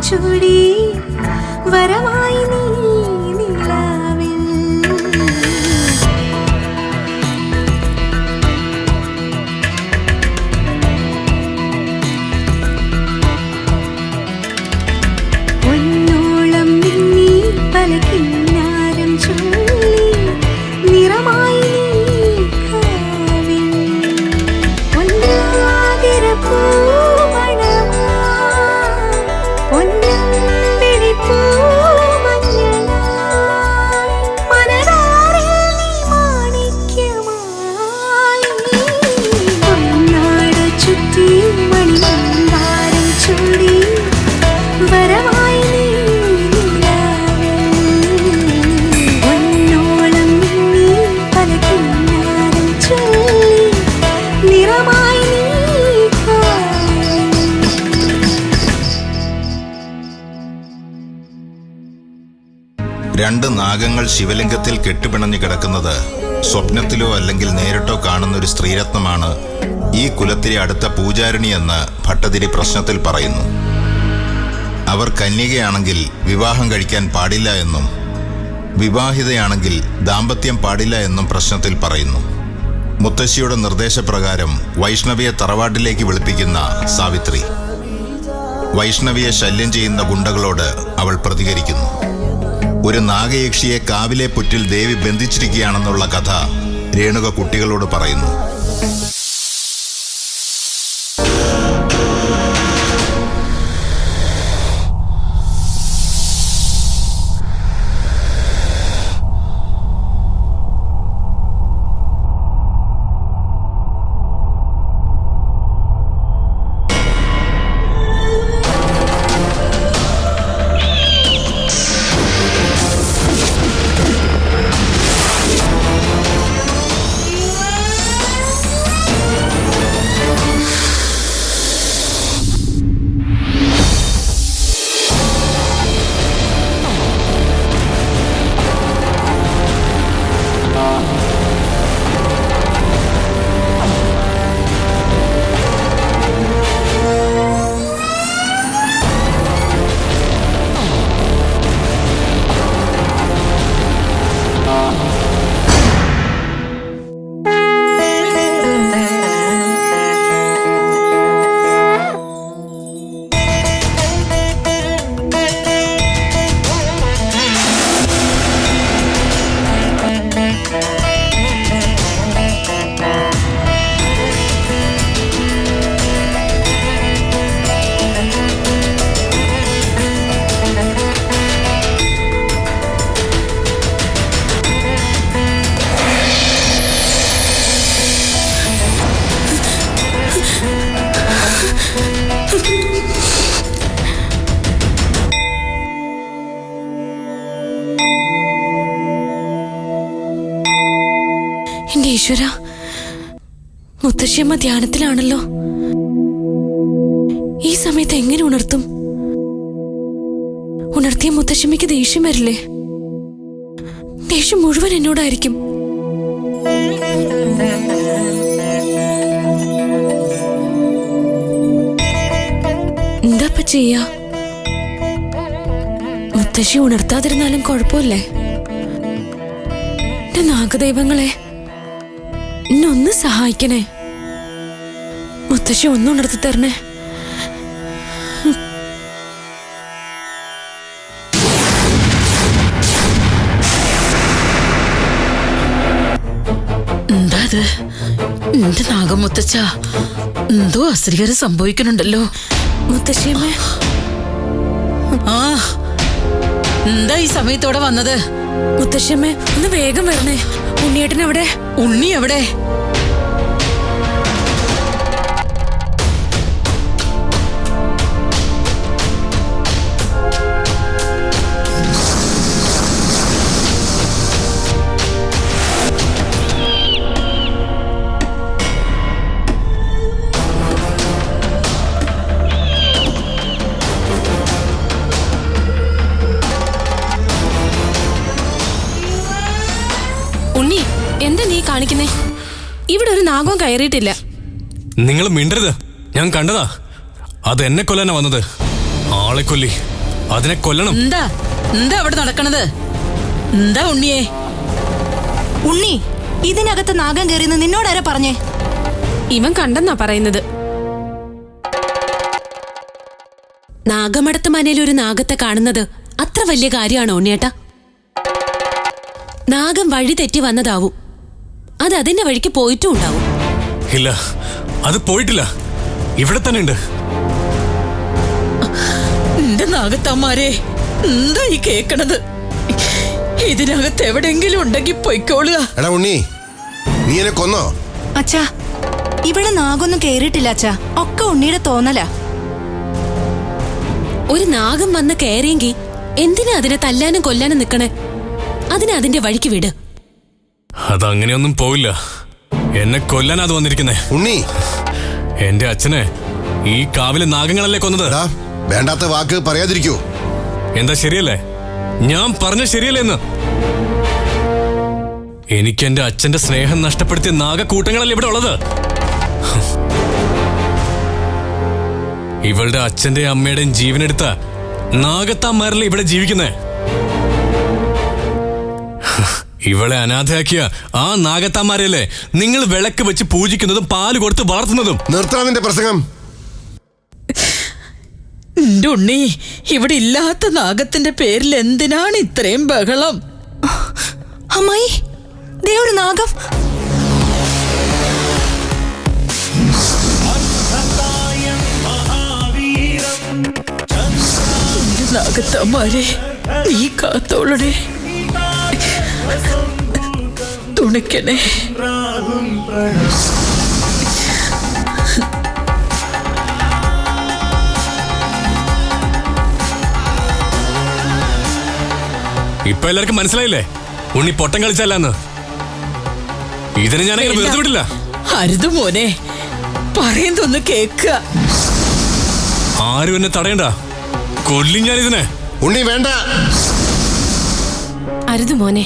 ചൂടി വരമായി നീ നിലാവിൽ. പൊന്നോളം മിന്നി പല കിന്നാരം ചൊല്ലി നിറമായി നീ കാവിൽ. പൊന്നാതിര പൂമണമായി പൊന്നമ്പിളി പൂമഞ്ഞളായി മനതാരിൽ നീ മാണിക്യമായി. പൊന്നാട ചുറ്റി മണിമന്ദാരം ചൂടി വരമായി നീ നിലാവിൽ. പൊന്നോളം മിന്നി പല കിന്നാരം ചൊല്ലി നിറമായി നീ കാവിൽ. രണ്ട് നാഗങ്ങൾ ശിവലിംഗത്തിൽ കെട്ടുപിണഞ്ഞു കിടക്കുന്നത് സ്വപ്നത്തിലോ അല്ലെങ്കിൽ നേരിട്ടോ കാണുന്ന ഒരു സ്ത്രീരത്നമാണ് ഈ കുലത്തിലെ അടുത്ത പൂജാരിണി എന്ന് ഭട്ടതിരി പ്രശ്നത്തിൽ പറയുന്നു. അവർ കന്യകയാണെങ്കിൽ വിവാഹം കഴിക്കാൻ പാടില്ല എന്നും വിവാഹിതയാണെങ്കിൽ ദാമ്പത്യം പാടില്ല എന്നും പ്രശ്നത്തിൽ പറയുന്നു. മുത്തശ്ശിയുടെ നിർദ്ദേശപ്രകാരം വൈഷ്ണവിയെ തറവാട്ടിലേക്ക് വിളിപ്പിക്കുന്ന സാവിത്രി വൈഷ്ണവിയെ ശല്യം ചെയ്യുന്ന ഗുണ്ടകളോട് അവൾ പ്രതികരിക്കുന്നു. ഒരു നാഗയക്ഷിയെ കാവിലെ പുറ്റിൽ ദേവി ബന്ധിച്ചിരിക്കുകയാണെന്നുള്ള കഥ രേണുക കുട്ടികളോട് പറയുന്നു. എന്റെ ഈശ്വര, മുത്തശ്ശിയമ്മ ധ്യാനത്തിലാണല്ലോ. ഈ സമയത്ത് എങ്ങനെ ഉണർത്തും? ഉണർത്തിയ മുത്തശ്ശിയമ്മയ്ക്ക് ദേഷ്യം വരില്ലേ? ദേഷ്യം മുഴുവൻ എന്നോടായിരിക്കും. എന്താപ്പ ചെയ്യാ? മുത്തശ്ശി ഉണർത്താതിരുന്നാലും കുഴപ്പമില്ലേ? എന്റെ നാഗദൈവങ്ങളെ, എന്നൊന്ന് സഹായിക്കണേ. മുത്തശ്ശി ഒന്നും ഉണർത്തി തരണേ. എന്താ ഇത്? എന്റെ നാഗമുത്തച്ഛ, എന്തോ അശ്രീകരം സംഭവിക്കുന്നുണ്ടല്ലോ. മുത്തശ്ശിയമ്മേ, ആ എന്താ ഈ സമയത്തോടെ വന്നത്? മുത്തശ്ശിയമ്മേ, ഒന്ന് വേഗം വരണേ. ഉണ്ണിയേട്ടൻ എവിടെ? ഉണ്ണി എവിടെ? ഉണ്ണി, എന്താ നീ കാണിക്കുന്നേ? ഇവിടെ ഒരു നാഗവും കയറിയിട്ടില്ല. നിങ്ങൾ മിണ്ടരുത്, ഞാൻ കണ്ടതാ. അത് എന്നെ കൊല്ലാനാ വന്നത്. ആളെ കൊല്ലി. അതിനെ കൊല്ലണം. എന്താ എന്താ അവിടെ നടക്കണത്? എന്താ ഉണ്ണിയെ? ഉണ്ണി, ഇതിനകത്ത് നാഗം കയറിയെന്ന് നിന്നോടാരാ പറഞ്ഞേ? ഇവൻ കണ്ടെന്നാ പറയുന്നത്. നാഗമടത്ത് മനയിൽ ഒരു നാഗത്തെ കാണുന്നത് അത്ര വലിയ കാര്യമാണോ ഉണ്ണിയേട്ടാ? നാഗം വഴി തെറ്റി വന്നതാവും. അത് അതിന്റെ വഴിക്ക് പോയിട്ടും ഉണ്ടാവും. ഇല്ല, അത് പോയിട്ടില്ല, ഇവിടെ തന്നെ ഉണ്ട്. എന്റെ നാഗത്തമ്മാരെ, എന്താ ഈ കേക്കണത്? ഇതിനകത്ത് എവിടെങ്കിലും ഉണ്ടെങ്കിൽ പൊയ്ക്കോളുക. എടാ ഉണ്ണി, നീ എന്നെ കൊന്നോ? അച്ഛാ, ഇവിടെ നാഗൊന്നും കേറിയിട്ടില്ല അച്ഛാ. ഒക്കെ ഉണ്ണിയുടെ തോന്നലാ. ഒരു നാഗം വന്ന് കയറിയെങ്കിൽ എന്തിനാ അതിനെ തല്ലാനും കൊല്ലാനും നിക്കണേ? അതിനെ അതിന്റെ വഴിക്ക് വിട്. അതങ്ങനെയൊന്നും പോവില്ല. എന്നെ കൊല്ലാൻ അത് വന്നിരിക്കുന്നേ. ഉണ്ണി, എന്റെ അച്ഛനെ ഈ കാവിലെ നാഗങ്ങളല്ലേ കൊന്നത്? എടാ, വേണ്ടാത്ത വാക്ക് പറയാതിരിക്കൂ. എന്താ ശരിയല്ലേ? ഞാൻ പറഞ്ഞ ശരിയല്ലേ എന്ന്? എനിക്ക് എന്റെ അച്ഛന്റെ സ്നേഹം നഷ്ടപ്പെടുത്തിയ നാഗക്കൂട്ടങ്ങളല്ലേ ഇവിടെ ഉള്ളത്? ഇവളുടെ അച്ഛന്റെ അമ്മയുടെയും ജീവനെടുത്ത നാഗത്താന്മാരല്ലേ ഇവിടെ ജീവിക്കുന്നേ? ഇവളെ അനാഥയാക്കിയ ആ നാഗത്താന്മാരല്ലേ നിങ്ങൾ വിളക്ക് വെച്ച് പൂജിക്കുന്നതും പാല് കൊടുത്ത് വളർത്തുന്നതും? നിർത്തണം നിന്റെ പ്രസംഗം. എന്റെ ഉണ്ണി, ഇവിടെ ഇല്ലാത്ത നാഗത്തിന്റെ പേരിൽ എന്തിനാണ് ഇത്രയും ബഹളം? അമ്മായി, ദേ ഒരു നാഗം. നാഗത്തമ്മാരെ, നീ കാത്തോളടെ, തുണയ്ക്കണേ. ഇപ്പൊ എല്ലാവർക്കും മനസ്സിലായില്ലേ ഉണ്ണി പൊട്ടം കളിച്ചല്ലെന്ന്? ഇതിനെ ഞാനങ്ങനെ വെറുതെ വിടില്ല. അരുത് മോനെ, പറയുന്നൊന്ന് കേക്കുക. ആരും എന്നെ തടയണ്ട, കൊല്ലും ഞാൻ ഇതിനെ. ഉണ്ണി വേണ്ട. അരുത് മോനെ,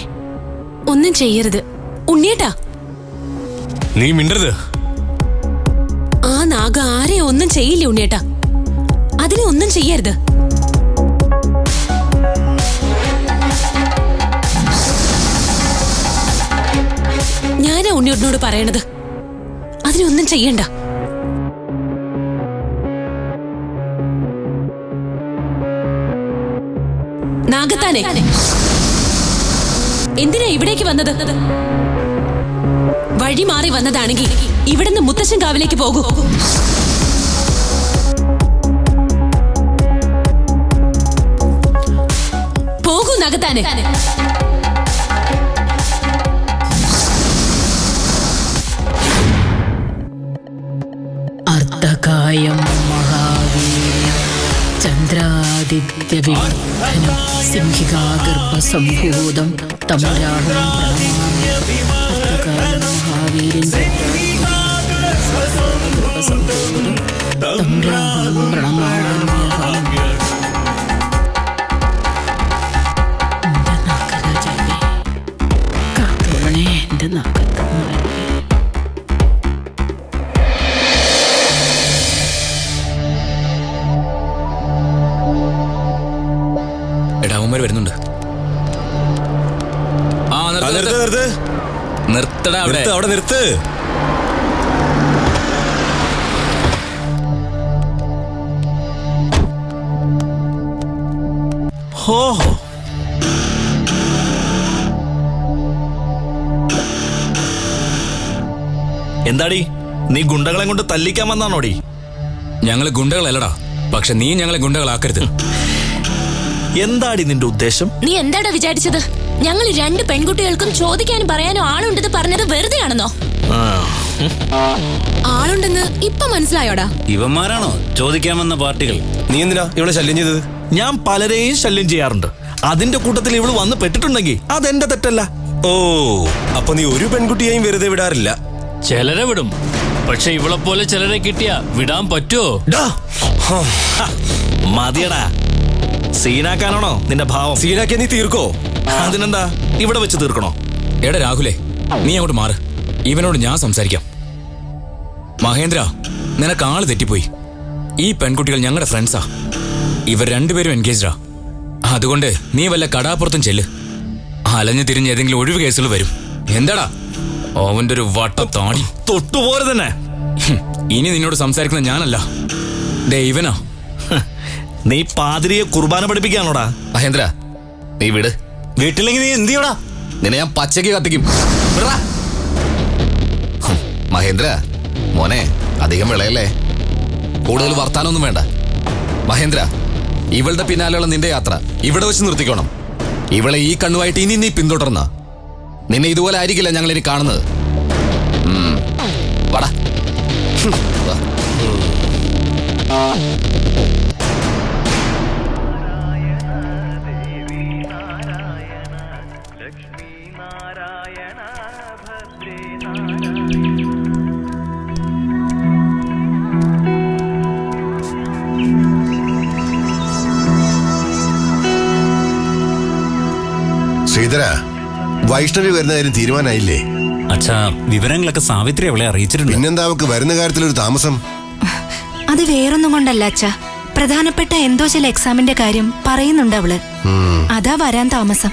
ഒന്നും ചെയ്യരുത്. ഉണ്ണിയേട്ടാ, നീ മിണ്ടരുത്. ആ നാഗ ആരെയും ഒന്നും ചെയ്യില്ല ഉണ്ണിയേട്ടാ. അതിനെ ഒന്നും ചെയ്യരുത്. ഞാനാ ഉണ്ണിയോടിനോട് പറയണത്, അതിനൊന്നും ചെയ്യണ്ട. നാഗത്താനെ, എന്തിനാ ഇവിടേക്ക് വന്നത്? വഴി മാറി വന്നതാണെങ്കിൽ ഇവിടുന്ന് മുത്തശ്ശൻ കാവിലേക്ക് പോകൂ. പോകൂ നാഗത്താനെ. അർദ്ധകായം മഹാവീര്യം ചന്ദ്രാദിത്യ വിവർദ്ധനം സിംഹികാഗർഭസംഭൂതം തമുരാഹം പ്രണമാമി. അർദ്ധകായം മഹാവീര്യം ചന്ദ്രാദിത്യ തമുരാഹം പ്രണമാമ്യഹം. എന്റെ നാഗരാജാവേ, കാത്തോളണേ എന്റെ നാഗത്തമ്മാരെ. വരുന്നുണ്ട്. നിർത്തടാ അവിടെ നിർത്ത്. എന്താടി, നീ ഗുണ്ടകളെ കൊണ്ട് തല്ലിക്കാൻ വന്നാണോടി? ഞങ്ങള് ഗുണ്ടകളല്ലടാ, പക്ഷെ നീ ഞങ്ങളെ ഗുണ്ടകളാക്കരുത്. എന്താടി നിന്റെ ഉദ്ദേശം? നീ എന്താടാ വിചാരിച്ചത്? ഞങ്ങൾ രണ്ട് പെൺകുട്ടികൾക്കും ചോദിക്കാനും പറയാനും ആളുണ്ടെന്ന് പറഞ്ഞത് വെറുതെ ആണെന്നോ? ആളുണ്ടെന്ന് ഇപ്പൊ മനസ്സിലായോടാ? ഇവന്മാരാണോ ചോദിക്കാൻ വന്ന പാർട്ടികൾ? നീ എന്തിനാ ഇവിടെ ശല്യം ചെയ്തത്? ഞാൻ പലരെയും ശല്യം ചെയ്യാറുണ്ട്. അതിന്റെ കൂട്ടത്തിൽ ഇവള് വന്ന് പെട്ടിട്ടുണ്ടെങ്കിൽ അതെന്റെ തെറ്റല്ല. ഓ, അപ്പൊ നീ ഒരു പെൺകുട്ടിയെയും വെറുതെ വിടാറില്ല? ചിലരെ വിടും, പക്ഷെ ഇവളെ പോലെ ചിലരെ കിട്ടിയാ വിടാൻ പറ്റുമോ? മതിയടാ, സീനാക്കാനാണോ നിന്റെ ഭാവം? സീനാക്കിയ നീ തീർക്കോ? അതിനെന്താ, ഇവിടെ വെച്ച് തീർക്കണോ? എടാ രാഹുലേ, നീ അങ്ങോട്ട് മാറ്, ഇവനോട് ഞാൻ സംസാരിക്കാം. മഹേന്ദ്ര, നിനക്ക് ആള് തെറ്റിപ്പോയി. ഈ പെൺകുട്ടികൾ ഞങ്ങളുടെ ഫ്രണ്ട്സാ. ഇവർ രണ്ടുപേരും എൻഗേജ്ഡാ. അതുകൊണ്ട് നീ വല്ല കടാപ്പുറത്തും ചെല്ല്. അലഞ്ഞു തിരിഞ്ഞ് ഏതെങ്കിലും ഒഴിവ് കേസുകൾ വരും. എന്താടാ അവന്റെ ഒരു വട്ട താടി. തൊട്ടുപോലെ തന്നെ. ഇനി നിന്നോട് സംസാരിക്കുന്ന ഞാനല്ല, ഇവനാ. നീ പാതിരിയെ കുർബാന പഠിപ്പിക്കാണോടാ? മഹേന്ദ്ര നീ വിട്. വീട്ടിലെങ്കിൽ നീ എന്ത് ചെയ്യടാ? നിന്നെ ഞാൻ പച്ചയ്ക്ക് കത്തിക്കും. വിട്രാ. മഹേന്ദ്ര മോനെ, അധികം വിളയല്ലേ, കൂടുതൽ വർത്താനൊന്നും വേണ്ട. മഹേന്ദ്ര, ഇവളുടെ പിന്നാലെയുള്ള നിന്റെ യാത്ര ഇവിടെ വെച്ച് നിർത്തിക്കോണം. ഇവളെ ഈ കണ്ണുമായിട്ട് ഇനി നീ പിന്തുടർന്ന നിന്നെ ഇതുപോലെ ആയിരിക്കില്ല ഞങ്ങൾ ഇനി കാണുന്നത്. വാടാ. വാ. ശ്രീധര, വൈഷ്ണവി വരുന്ന കാര്യം തീരുമാനമായില്ലേ? അച്ഛാ, വിവരങ്ങളൊക്കെ സാവിത്രി അവളെ അറിയിച്ചിട്ടുണ്ട്. പിന്നെന്താ അവക്ക് വരുന്ന കാര്യത്തിലൊരു താമസം? അത് വേറൊന്നും കൊണ്ടല്ല അച്ഛാ, പ്രധാനപ്പെട്ട എന്തോ ചില എക്സാമിന്റെ കാര്യം പറയുന്നുണ്ട് അവള്. അതാ വരാൻ താമസം.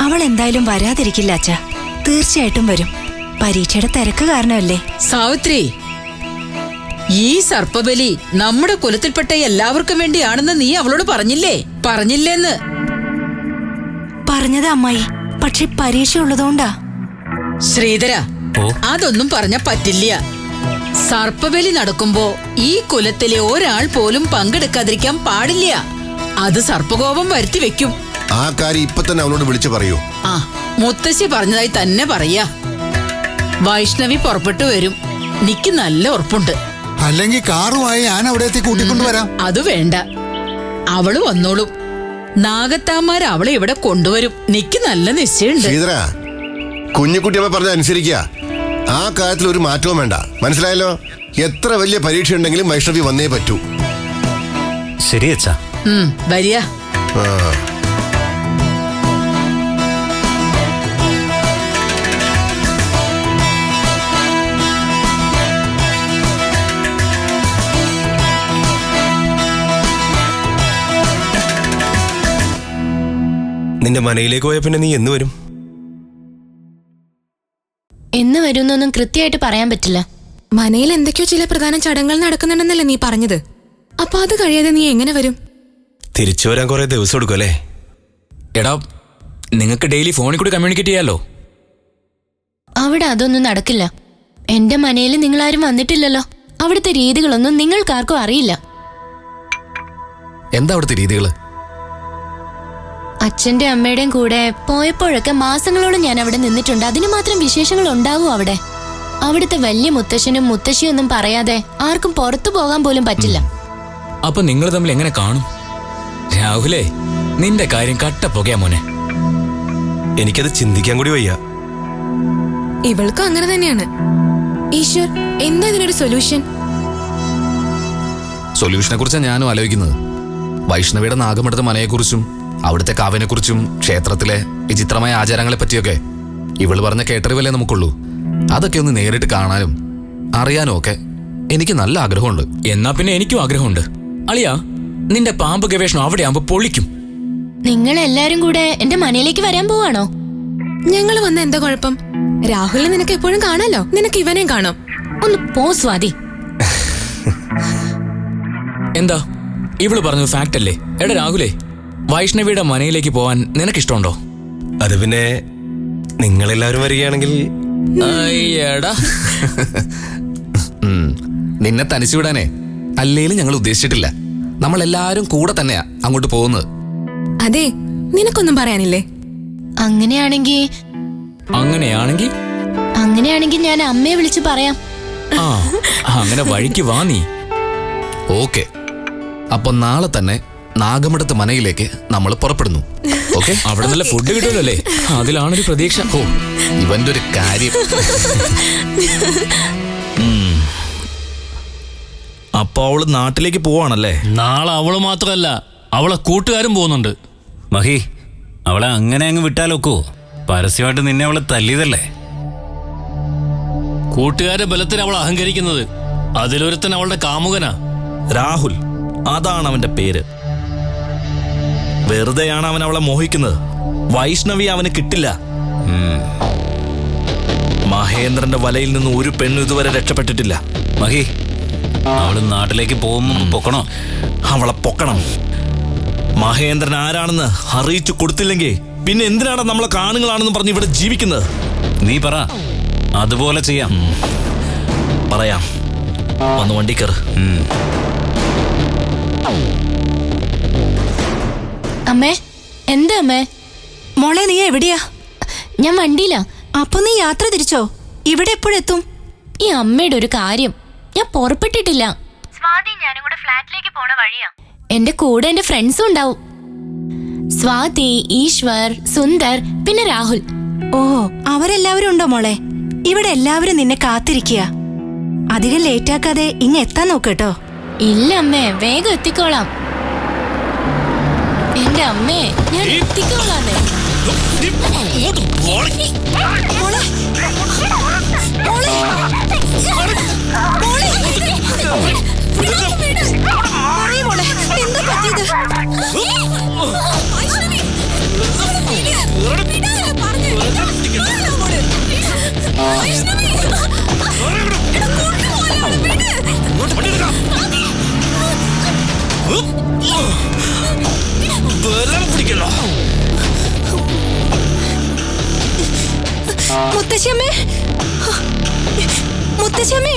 അവൾ എന്തായാലും വരാതിരിക്കില്ല അച്ഛാ, തീർച്ചയായിട്ടും വരും. പരീക്ഷയുടെ തിരക്ക് കാരണമല്ലേ. സാവിത്രി, ഈ സർപ്പബലി നമ്മുടെ കുലത്തിൽപ്പെട്ട എല്ലാവർക്കും വേണ്ടിയാണെന്ന് നീ അവളോട് പറഞ്ഞില്ലേന്ന്? പറഞ്ഞത് അമ്മായി, പക്ഷെ പരീക്ഷ ഉള്ളതുകൊണ്ടാ. ശ്രീധര, അതൊന്നും പറഞ്ഞ പറ്റില്ല. സർപ്പബലി നടക്കുമ്പോ ഈ കുലത്തിലെ ഒരാൾ പോലും പങ്കെടുക്കാതിരിക്കാൻ പാടില്ല. അത് സർപ്പകോപം വരുത്തി വെക്കും. ആ കാര്യം ഇപ്പൊ തന്നെ അവളോട് വിളിച്ചു പറയൂ. ആ, മുത്തശ്ശി പറഞ്ഞതായി തന്നെ പറയാ. വൈഷ്ണവി പുറപ്പെട്ടു വരും, നിക്ക് നല്ല ഉറപ്പുണ്ട്. അല്ലെങ്കിൽ കാറുമായി ഞാൻ അവിടെ എത്തി കൂട്ടിക്കൊണ്ടുവരാം. അത് വേണ്ട, അവള് വന്നോളും. നാഗത്താമാർ അവളെ ഇവിടെ കൊണ്ടുവരും, നിക്ക് നല്ല നിശ്ചയുണ്ട്. ശ്രീധര, കുഞ്ഞുകുട്ടിയമ്മ പറഞ്ഞ അനുസരിക്കുക. ആ കാര്യത്തിൽ ഒരു മാറ്റവും വേണ്ട, മനസ്സിലായല്ലോ? എത്ര വലിയ പരീക്ഷ ഉണ്ടെങ്കിലും വൈഷ്ണവി വന്നേ പറ്റൂ. ശരി അച്ഛാ. വരിക. നിന്റെ മനയിലേക്ക് പോയ പിന്നെ നീ എന്ന് വരും? എന്ന് വരുന്നൊന്നും കൃത്യമായിട്ട് പറയാൻ പറ്റില്ല. മനയിൽ എന്തൊക്കെയോ ചില പ്രധാന ചടങ്ങുകൾ നടക്കുന്നുണ്ടെന്നല്ലേ നീ പറഞ്ഞത്? അപ്പൊ അത് കഴിയാതെ നീ എങ്ങനെ വരും? തിരിച്ചു വരാൻ കുറെ ദിവസം എടുക്കും അല്ലേ? എടാ, നിങ്ങൾക്ക് ഡെയിലി ഫോണിൽ കൂടി കമ്മ്യൂണിക്കേറ്റ് ചെയ്യാലോ. അവിടെ അതൊന്നും നടക്കില്ല. എന്റെ മനയിൽ നിങ്ങളാരും വന്നിട്ടില്ലല്ലോ. അവിടുത്തെ രീതികളൊന്നും നിങ്ങൾക്കാർക്കും അറിയില്ല. എന്താ അവിടുത്തെ രീതികള്? അച്ഛന്റെ അമ്മയുടെയും കൂടെ പോയപ്പോഴൊക്കെ മാസങ്ങളോളം ഞാൻ അവിടെ നിന്നിട്ടുണ്ട്. അതിന് മാത്രം വിശേഷങ്ങൾ ഉണ്ടാവും അവിടെ. അവിടുത്തെ വലിയ മുത്തശ്ശനും മുത്തശ്ശിയൊന്നും പറയാതെ ആർക്കും പുറത്തു പോകാൻ പോലും പറ്റില്ല. അപ്പൊ നിങ്ങൾ തമ്മിൽ എങ്ങനെ കാണും? രാഹുലേ, നിന്റെ കാര്യം കട്ടപ്പുകയാ മോനെ. എനിക്കത് ചിന്തിക്കാൻ കൂടി വയ്യ. ഇവൾക്കും അങ്ങനെ തന്നെയാണ്. ഈശ്വർ, എന്താ ഇതിനൊരു സൊല്യൂഷനെ കുറിച്ചാണ് ഞാനും ആലോചിക്കുന്നത്. വൈഷ്ണവിയുടെ നാഗമെടുത്ത മനയെക്കുറിച്ചും അവിടുത്തെ കാവിനെക്കുറിച്ചും ക്ഷേത്രത്തിലെ വിചിത്രമായ ആചാരങ്ങളെ പറ്റിയൊക്കെ ഇവള് പറഞ്ഞ കേട്ടറിവല്ലേ നമുക്കുള്ളൂ. അതൊക്കെ ഒന്ന് നേരിട്ട് കാണാനും അറിയാനും ഒക്കെ എനിക്ക് നല്ല ആഗ്രഹമുണ്ട്. എന്നാ പിന്നെ എനിക്കും ആഗ്രഹമുണ്ട്. അളിയാ, നിന്റെ പാമ്പ് ഗവേഷണം അവിടെ ആവുമ്പോ പൊളിക്കും. നിങ്ങൾ എല്ലാരും കൂടെ എന്റെ മനയിലേക്ക് വരാൻ പോവാണോ? ഞങ്ങൾ വന്ന എന്താ കുഴപ്പം? രാഹുലിനെ നിനക്ക് എപ്പോഴും കാണാലോ, നിനക്ക് ഇവനെയും കാണാം. ഒന്ന് പോ സ്വാതി. എന്താ ഇവള് പറഞ്ഞത് ഫാക്ട് അല്ലേ? എടാ രാഹുലേ, വൈഷ്ണവിയുടെ മനയിലേക്ക് പോവാൻ നിനക്കിഷ്ടമുണ്ടോ? അത് പിന്നെ നിങ്ങളെല്ലാവരും വരികയാണെങ്കിൽ. അയ്യടാ, നിന്നെ തനിച്ചുവിടാനേ അല്ലേലും ഞങ്ങൾ ഉദ്ദേശിച്ചിട്ടില്ല. നമ്മളെല്ലാരും കൂടെ തന്നെയാ അങ്ങോട്ട് പോകുന്നത്. അതെ, നിനക്കൊന്നും പറയാനില്ലേ? അങ്ങനെയാണെങ്കിൽ ഞാൻ അമ്മയെ വിളിച്ചു പറയാം. ആ, അങ്ങനെ വഴിക്ക് വാ നീ. ഓക്കെ, അപ്പൊ നാളെ തന്നെ നാഗമഠത്ത് മനയിലേക്ക് നമ്മൾ പുറപ്പെടുന്നു. ഓക്കെ, അവിടെ നല്ല ഫുഡ് കിട്ടുമല്ലേ? അതിലാണൊരു പ്രതീക്ഷ. ഓ, ഇവന്റെ ഒരു കാര്യം. അപ്പൊ അവള് നാട്ടിലേക്ക് പോവാണല്ലേ? നാളെ അവള് മാത്രമല്ല, അവളെ കൂട്ടുകാരും പോകുന്നുണ്ട്. മഹി, അവളെ അങ്ങനെ അങ്ങ് വിട്ടാലൊക്കോ? പരസ്യമായിട്ട് നിന്നെ അവളെ തല്ലിയതല്ലേ? കൂട്ടുകാരുടെ ബലത്തിൽ അവൾ അഹങ്കരിക്കുന്നത്. അതിലൊരുത്തൻ അവളുടെ കാമുകനാ. രാഹുൽ, അതാണ് അവന്റെ പേര്. വെറുതെയാണ് അവൻ അവളെ മോഹിക്കുന്നത്. വൈഷ്ണവി അവന് കിട്ടില്ല. മഹേന്ദ്രന്റെ വലയിൽ നിന്ന് ഒരു പെണ്ണു ഇതുവരെ രക്ഷപ്പെട്ടിട്ടില്ല. മഹി, അവള് നാട്ടിലേക്ക് പോകുമ്പോ പൊക്കണോ? അവളെ പൊക്കണം. മഹേന്ദ്രൻ ആരാണെന്ന് അറിയിച്ചു കൊടുത്തില്ലെങ്കിൽ പിന്നെ എന്തിനാണ് നമ്മളെ കാണുകളാണെന്ന് പറഞ്ഞ് ഇവിടെ ജീവിക്കുന്നത്? നീ പറ, അതുപോലെ ചെയ്യാം. പറയാം. ഒന്ന് വണ്ടി കയറ്. അമ്മേ, എന്താ അമ്മേ? മോളെ, നീ എവിടെയാ? ഞാൻ വണ്ടിയിലാ. അപ്പൊ നീ യാത്ര തിരിച്ചോ? ഇവിടെ എപ്പോഴെത്തും? ഈ അമ്മയുടെ ഒരു കാര്യം, ഞാൻ പുറപ്പെട്ടിട്ടില്ല. ഞാനും കൂടെ ഫ്ലാറ്റിലേക്ക് പോണ വഴിയാ. എന്റെ കൂടെ എന്റെ ഫ്രണ്ട്സും ഉണ്ടാവും. സ്വാതി, ഈശ്വർ, സുന്ദർ, പിന്നെ രാഹുൽ. ഓ, അവരെല്ലാവരും ഉണ്ടോ മോളെ? ഇവിടെ എല്ലാവരും നിന്നെ കാത്തിരിക്കുക. അധികം ലേറ്റാക്കാതെ ഇങ്ങ് എത്താൻ നോക്കട്ടോ. ഇല്ല അമ്മേ, വേഗം എത്തിക്കോളാം. എന്റെ അമ്മേ, ഞാൻ എത്തിക്കോളാന്നേ. എന്താ പറ്റിയത്? മുത്തശ്ശിയമ്മേ, മുത്തശ്ശിയമ്മേ.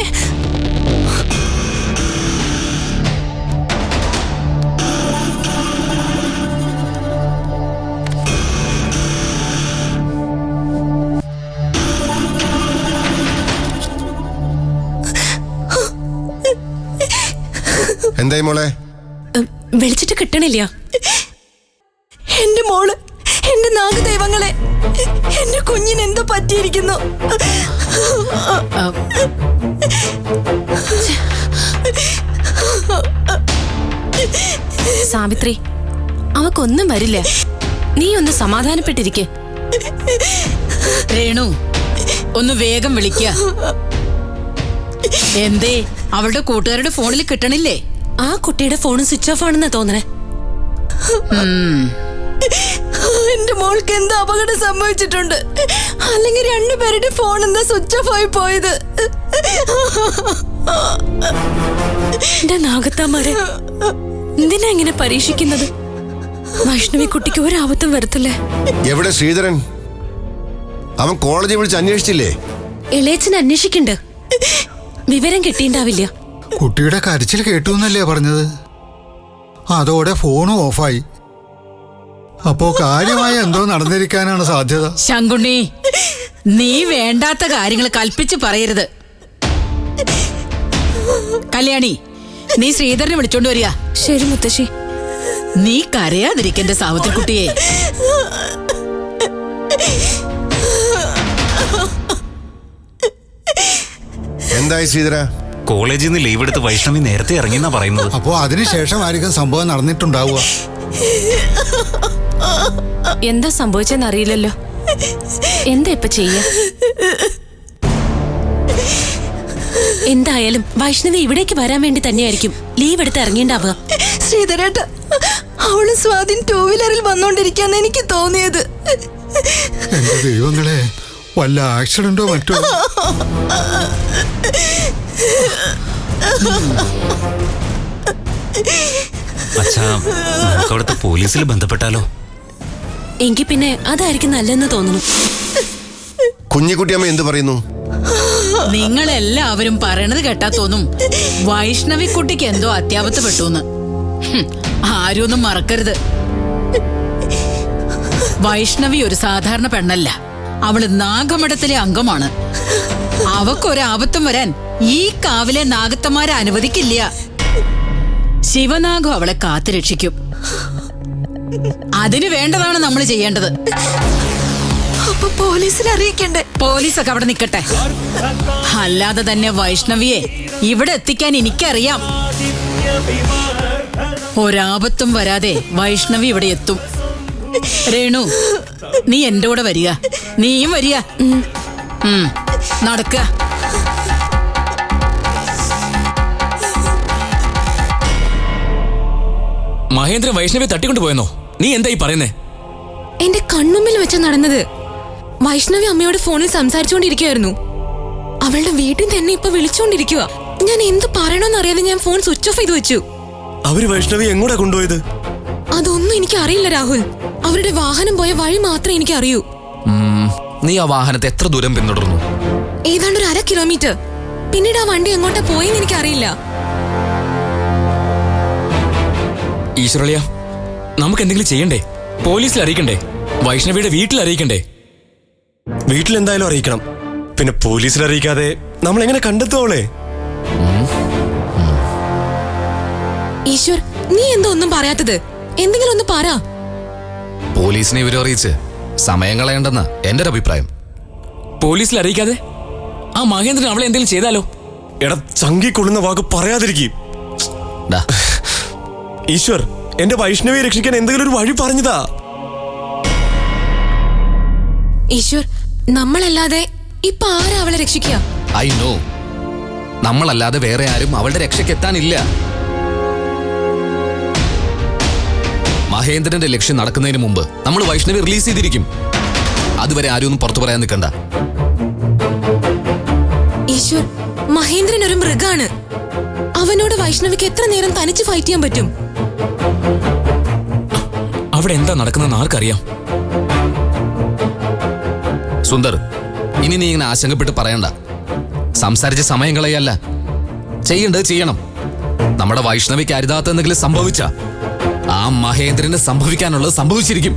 എന്തായി മോളെ? വിളിച്ചിട്ട് കിട്ടണില്ല. എന്റെ മോള്, എന്റെ നാഗദൈവങ്ങളെ, എന്റെ കുഞ്ഞിന് എന്തോ പറ്റിയിരിക്കുന്നു. സാവിത്രി, അവക്കൊന്നും വരില്ല. നീ ഒന്ന് സമാധാനപ്പെട്ടിരിക്കെ. രേണു, ഒന്ന് വേഗം വിളിക്ക. എന്തേ, അവളുടെ കൂട്ടുകാരുടെ ഫോണിൽ കിട്ടണില്ലേ? ആ കുട്ടിയുടെ ഫോൺ സ്വിച്ച് ഓഫ് ആണെന്നാ തോന്നണേ. എന്റെ മോൾക്ക് എന്താ അപകടം സംഭവിച്ചിട്ടുണ്ട്? അല്ലെങ്കിൽ രണ്ടുപേരുടെ ഫോൺ എന്താ സ്വിച്ച് ഓഫ് ആയി പോയത്? എന്റെ നാഗത്താമാരെ, എന്തിനാ ഇങ്ങനെ പരീക്ഷിക്കുന്നത്? വൈഷ്ണവി കുട്ടിക്ക് ഒരാപത്തും വരത്തില്ലേ? എവിടെ ശ്രീധരൻ? അവൻ കോളേജിൽ വിളിച്ച് അന്വേഷിച്ചില്ലേ? ഇളയച്ചൻ അന്വേഷിക്കണ്ട്. വിവരം കിട്ടിണ്ടാവില്ല. കുട്ടിയുടെ കരച്ചിൽ കേട്ടു എന്നല്ലേ പറഞ്ഞത്? അതോടെ ഫോണും ഓഫായി. അപ്പോ കാര്യമായ എന്തോ നടന്നിരിക്കാനാണ് സാധ്യത. ശങ്കുണ്ണി, നീ വേണ്ടാത്ത കാര്യങ്ങൾ കൽപ്പിച്ച് പറയരുത്. കല്യാണി, നീ ശ്രീധരനെ വിളിച്ചോണ്ട് വരിക. ശരി മുത്തശ്ശി. നീ കരയാതിരിക്കന്റെ സാവിത്രി കുട്ടിയെ. എന്തായി ശ്രീധര? കോളേജിൽ നിന്ന് ലീവ് എടുത്ത് വൈഷ്ണവി നേരത്തെ ഇറങ്ങിയെന്നാ പറയുന്നത്. അപ്പോ അതിനുശേഷമായിരിക്കും സംഭവം നടന്നിട്ടുണ്ടാവുക. എന്താ സംഭവിച്ചെന്ന് അറിയില്ലല്ലോ. എന്താ ഇപ്പൊ ചെയ്യാ? എന്തായാലും വൈഷ്ണവി ഇവിടേക്ക് വരാൻ വേണ്ടി തന്നെയായിരിക്കും ലീവ് എടുത്ത് ഇറങ്ങിണ്ടാവുക. ശ്രീധരേട്ട, അവള് സ്വാധീൻ ടൂ വീലറിൽ വന്നോണ്ടിരിക്കാന്ന് എനിക്ക് തോന്നിയത്. എന്റെ ദൈവങ്ങളെ, വല്ല ആക്സിഡന്റോ മറ്റോ? അച്ഛാ, നമുക്ക് അവിടുത്തെ പോലീസിൽ ബന്ധപ്പെട്ടാലോ? എങ്കിൽ പിന്നെ അതായിരിക്കും നല്ലെന്ന് തോന്നുന്നു. കുഞ്ഞിക്കുട്ടിയമ്മ എന്ത് പറയുന്നു? നിങ്ങളെല്ലാവരും പറയണത് കേട്ടാ തോന്നും വൈഷ്ണവി കുട്ടിക്ക് എന്തോ അത്യാപത്ത് പെട്ടുന്ന്. ആരും ഒന്നും മറക്കരുത്. വൈഷ്ണവി ഒരു സാധാരണ പെണ്ണല്ല. അവള് നാഗമഠത്തിലെ അംഗമാണ്. അവക്കൊരാപത്തും വരാൻ ഈ കാവിലെ നാഗത്തമാരെ അനുവദിക്കില്ല. ശിവനാഗം അവളെ കാത്തുരക്ഷിക്കും. അതിന് വേണ്ടതാണ് നമ്മൾ ചെയ്യേണ്ടത്. അപ്പൊ പോലീസിനെ അറിയിക്കണ്ടേ? പോലീസൊക്കെ അവിടെ നിൽക്കട്ടെ. അല്ലാതെ തന്നെ വൈഷ്ണവിയെ ഇവിടെ എത്തിക്കാൻ എനിക്കറിയാം. ഒരാപത്തും വരാതെ വൈഷ്ണവി ഇവിടെ എത്തും. രേണു, നീ എന്റെ കൂടെ വരിക. നീയും വരിക. നടക്കുക. മഹേന്ദ്രൻ വൈഷ്ണവി തട്ടിക്കൊണ്ടു പോയെന്നോ? നീ എന്തായി പറയുന്നേ? എന്റെ കൺമുമ്പിൽ വെച്ച നടന്നത്. വൈഷ്ണവി അമ്മയോട് ഫോണിൽ സംസാരിച്ചുകൊണ്ടിരിക്കുകയായിരുന്നു. അവളുടെ വീട്ടിൽ തന്നെ ഇപ്പൊ വിളിച്ചുകൊണ്ടിരിക്കുക. ഞാൻ എന്ത് പറയണമെന്നറിയാതെ ഞാൻ ഫോൺ സ്വിച്ച് ഓഫ് ചെയ്ത് വെച്ചു. അവര് വൈഷ്ണവി എങ്ങോട്ടാ കൊണ്ടുപോയത്? അതൊന്നും എനിക്ക് അറിയില്ല രാഹുൽ. അവരുടെ വാഹനം പോയ വഴി മാത്രമേ എനിക്ക് അറിയൂ. നീ ആ വാഹനത്തെ എത്ര ദൂരം പിന്തുടർന്നു? ഏതാണ്ട് ഒരു 1/2 കിലോമീറ്റർ. പിന്നീട് ആ വണ്ടി എങ്ങോട്ടാ പോയെന്ന് എനിക്ക് അറിയില്ല. ഈശ്വരളിയ, നമുക്ക് എന്തെങ്കിലും ചെയ്യണ്ടേ? പോലീസിൽ അറിയിക്കണ്ടേ? വൈഷ്ണവിയുടെ വീട്ടിൽ അറിയിക്കണ്ടേ? വീട്ടിലെന്തായാലും അറിയിക്കണം. പിന്നെ പോലീസിൽ അറിയിക്കാതെ നമ്മൾ എങ്ങനെ കണ്ടെത്തുവോളെ? ഈശ്വർ, നീ എന്തോ ഒന്നും പറയാത്തത്? എന്തെങ്കിലും ഒന്ന് പറ. പോലീസിനെ ഇവരെ അറിയിച്ച് സമയം കളയണ്ടെന്ന എന്റെ ഒരു അഭിപ്രായം. പോലീസിൽ അറിയിക്കാതെ ആ മഹേന്ദ്രൻ അവളെ എന്തെങ്കിലും ചെയ്താലോ? എടാ, ചങ്കി കൊള്ളുന്ന വാക്ക് പറയാതിരിക്കും. ഈശ്വർ, എന്റെ വൈഷ്ണവിയെ രക്ഷിക്കാൻ എന്തെങ്കിലും ഒരു വഴി പറഞ്ഞതാ. ഈശ്വർ, നമ്മളല്ലാതെ ഇപ്പൊ ആരാ അവളെ രക്ഷിക്കുക? I know. നമ്മളല്ലാതെ വേറെ ആരും അവളുടെ രക്ഷയ്ക്കെത്താനില്ല. മഹേന്ദ്രന്റെ ലക്ഷ്യം നടക്കുന്നതിന് മുമ്പ് നമ്മൾ വൈഷ്ണവി റിലീസ് ചെയ്തിരിക്കും. അതുവരെ ആരും ഒന്നും പുറത്തു പറയാൻ നിൽക്കണ്ട. ഈശ്വർ, മഹേന്ദ്രൻ ഒരു മൃഗാണ്. അവനോട് വൈഷ്ണവിക്ക് എത്ര നേരം തനിച്ച് ഫൈറ്റ് ചെയ്യാൻ പറ്റും? അവിടെ എന്താ നടക്കുന്നതെന്ന് ആർക്കറിയാം? സുന്ദർ, ഇനി നീ ഇങ്ങനെ ആശങ്കപ്പെട്ട് പറയണ്ട. സംസാരിച്ച സമയം കളയല്ല, ചെയ്യേണ്ടത് ചെയ്യണം. നമ്മുടെ വൈഷ്ണവിക്ക് അരുതാത്ത എന്തെങ്കിലും സംഭവിച്ച ആ മഹേന്ദ്രന് സംഭവിക്കാനുള്ളത് സംഭവിച്ചിരിക്കും.